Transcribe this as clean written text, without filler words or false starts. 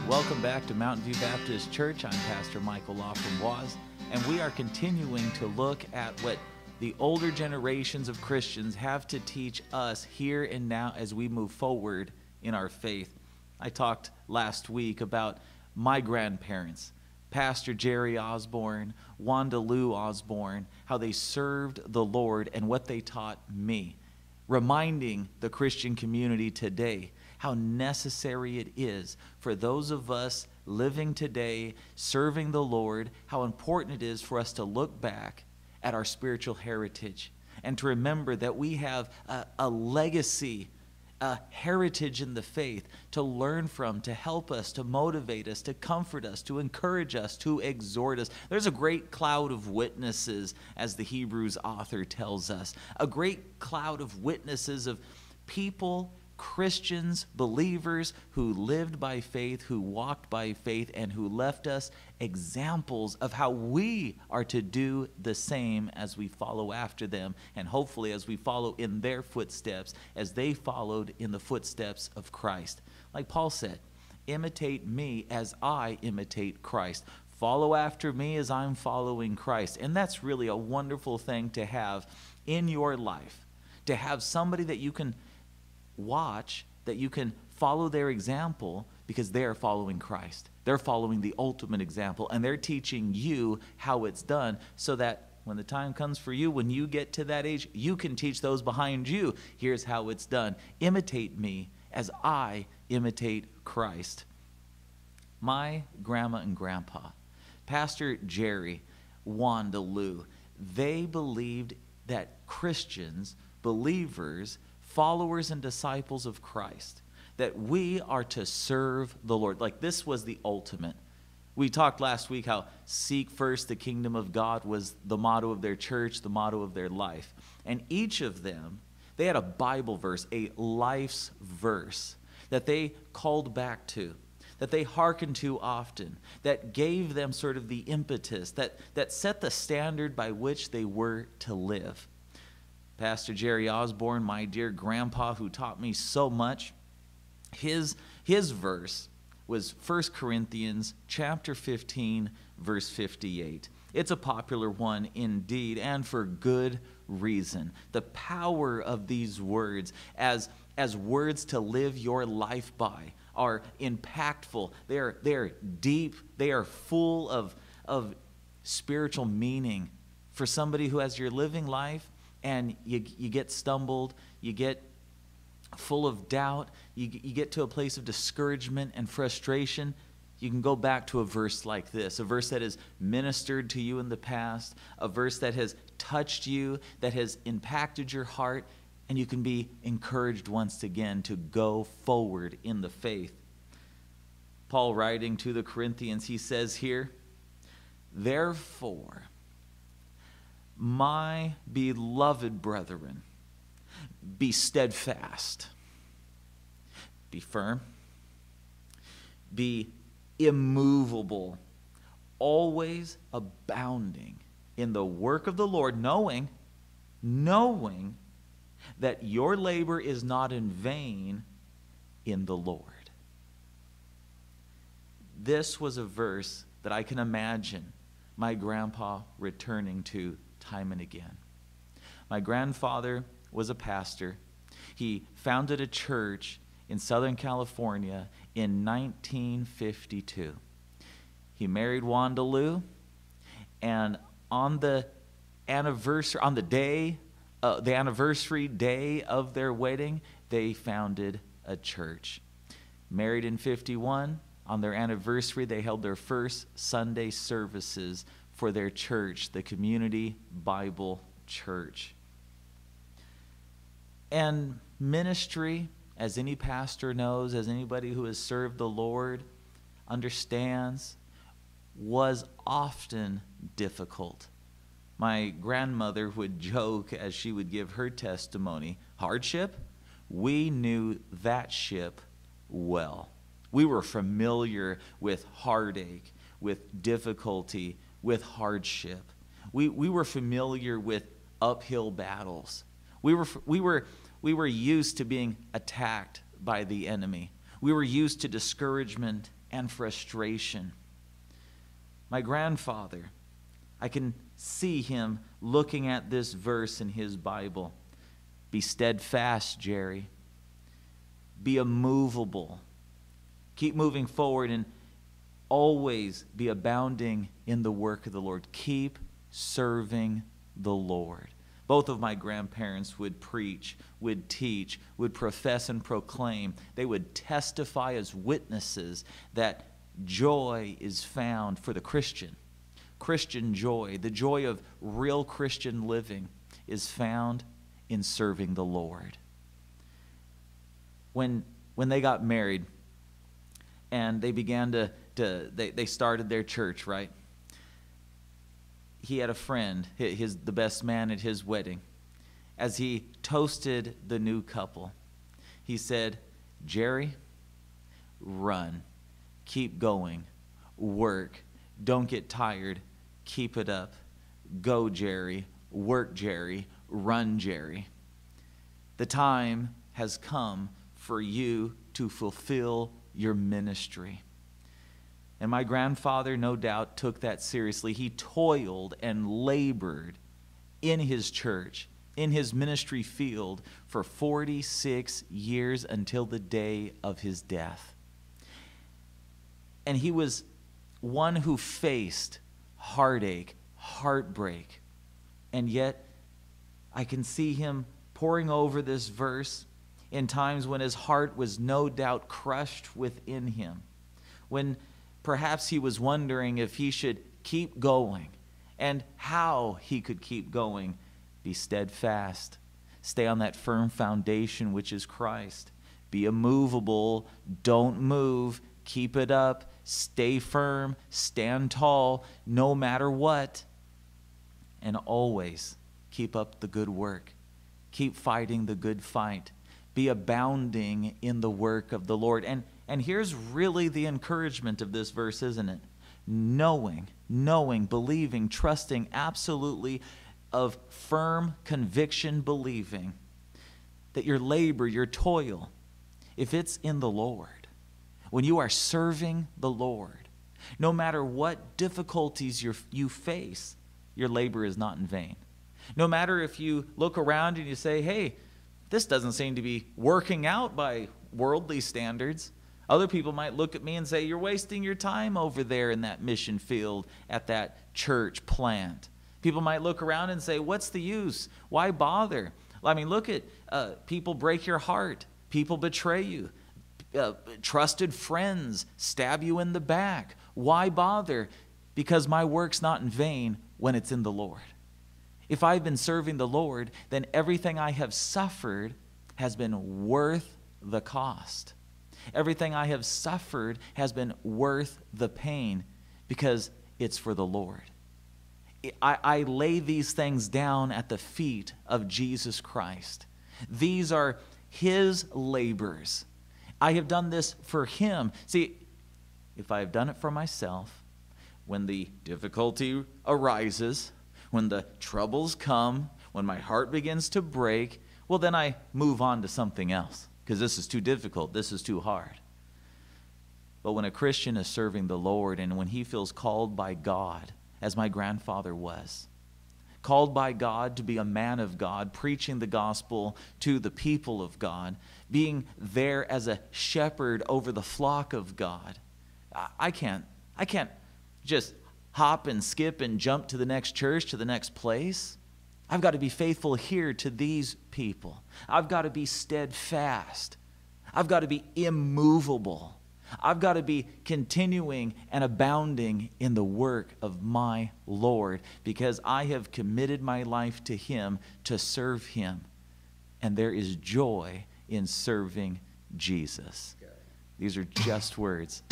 Welcome back to Mountain View Baptist Church. I'm Pastor Michael Law from Waz, and we are continuing to look at what the older generations of Christians have to teach us here and now as we move forward in our faith. I talked last week about my grandparents, Pastor Jerry Osborne, Wanda Lou Osborne, how they served the Lord and what they taught me, reminding the Christian community today how necessary it is for those of us living today, serving the Lord, how important it is for us to look back at our spiritual heritage and to remember that we have a legacy, a heritage in the faith to learn from, to help us, to motivate us, to comfort us, to encourage us, to exhort us. There's a great cloud of witnesses, as the Hebrews author tells us, a great cloud of witnesses of people, Christians, believers who lived by faith, who walked by faith, and who left us examples of how we are to do the same as we follow after them, and hopefully as we follow in their footsteps, as they followed in the footsteps of Christ. Like Paul said, imitate me as I imitate Christ. Follow after me as I'm following Christ. And that's really a wonderful thing to have in your life, to have somebody that you can watch, that you can follow their example because they're following Christ. They're following the ultimate example, and they're teaching you how it's done so that when the time comes for you, when you get to that age, you can teach those behind you, here's how it's done. Imitate me as I imitate Christ. My grandma and grandpa, Pastor Jerry, Wanda Lou, they believed that Christians, believers, followers and disciples of Christ, that we are to serve the Lord. Like this was the ultimate. We talked last week how seek first the kingdom of God was the motto of their church, the motto of their life. And each of them, they had a Bible verse, a life's verse that they called back to, that they hearkened to often, that gave them sort of the impetus, that set the standard by which they were to live. Pastor Jerry Osborne, my dear grandpa who taught me so much, his verse was 1 Corinthians chapter 15, verse 58. It's a popular one indeed, and for good reason. The power of these words as words to live your life by are impactful. They're deep. They are full of spiritual meaning for somebody who, as you're living life, and you get stumbled, you get full of doubt, you get to a place of discouragement and frustration, you can go back to a verse like this, a verse that has ministered to you in the past, a verse that has touched you, that has impacted your heart, and you can be encouraged once again to go forward in the faith. Paul, writing to the Corinthians, he says here, "Therefore, my beloved brethren, be steadfast, be firm, be immovable, always abounding in the work of the Lord, knowing that your labor is not in vain in the Lord." This was a verse that I can imagine my grandpa returning to time and again. My grandfather was a pastor. He founded a church in Southern California in 1952. He married Wanda Lou, and on the anniversary day of their wedding, they founded a church. Married in 51, on their anniversary, they held their first Sunday services for their church, the Community Bible Church. And ministry, as any pastor knows, as anybody who has served the Lord understands, was often difficult. My grandmother would joke as she would give her testimony, hardship, we knew that ship well. We were familiar with heartache, with difficulty, with hardship. We were familiar with uphill battles. We were used to being attacked by the enemy. We were used to discouragement and frustration. My grandfather, I can see him looking at this verse in his Bible. Be steadfast, Jerry. Be immovable. Keep moving forward and always be abounding in the work of the Lord. Keep serving the Lord. Both of my grandparents would preach, would teach, would profess and proclaim. They would testify as witnesses that joy is found for the Christian. Christian joy, the joy of real Christian living, is found in serving the Lord. When they got married and they began they started their church, right? He had a friend, the best man at his wedding. As he toasted the new couple, he said, Jerry, run, keep going, work, don't get tired, keep it up. Go, Jerry, work, Jerry, run, Jerry. The time has come for you to fulfill your ministry. And my grandfather, no doubt, took that seriously. He toiled and labored in his church, in his ministry field, for 46 years until the day of his death. And he was one who faced heartache, heartbreak. And yet, I can see him poring over this verse in times when his heart was no doubt crushed within him, when perhaps he was wondering if he should keep going and how he could keep going. Be steadfast. Stay on that firm foundation, which is Christ. Be immovable. Don't move. Keep it up. Stay firm. Stand tall, no matter what. And always keep up the good work. Keep fighting the good fight. Be abounding in the work of the Lord. And here's really the encouragement of this verse, isn't it? Knowing, believing, trusting, absolutely of firm conviction, believing that your labor, your toil, if it's in the Lord, when you are serving the Lord, no matter what difficulties you face, your labor is not in vain. No matter if you look around and you say, hey, this doesn't seem to be working out by worldly standards. Other people might look at me and say, you're wasting your time over there in that mission field at that church plant. People might look around and say, what's the use? Why bother? I mean, look at people break your heart. People betray you. Trusted friends stab you in the back. Why bother? Because my work's not in vain when it's in the Lord. If I've been serving the Lord, then everything I have suffered has been worth the cost. Everything I have suffered has been worth the pain because it's for the Lord. I lay these things down at the feet of Jesus Christ. These are his labors. I have done this for him. See, if I have done it for myself, when the difficulty arises, when the troubles come, when my heart begins to break, well, then I move on to something else because this is too difficult, this is too hard. But when a Christian is serving the Lord and when he feels called by God, as my grandfather was, called by God to be a man of God, preaching the gospel to the people of God, being there as a shepherd over the flock of God, I can't just hop and skip and jump to the next church, to the next place. I've got to be faithful here to these people. I've got to be steadfast. I've got to be immovable. I've got to be continuing and abounding in the work of my Lord because I have committed my life to him to serve him. And there is joy in serving Jesus. These are just words.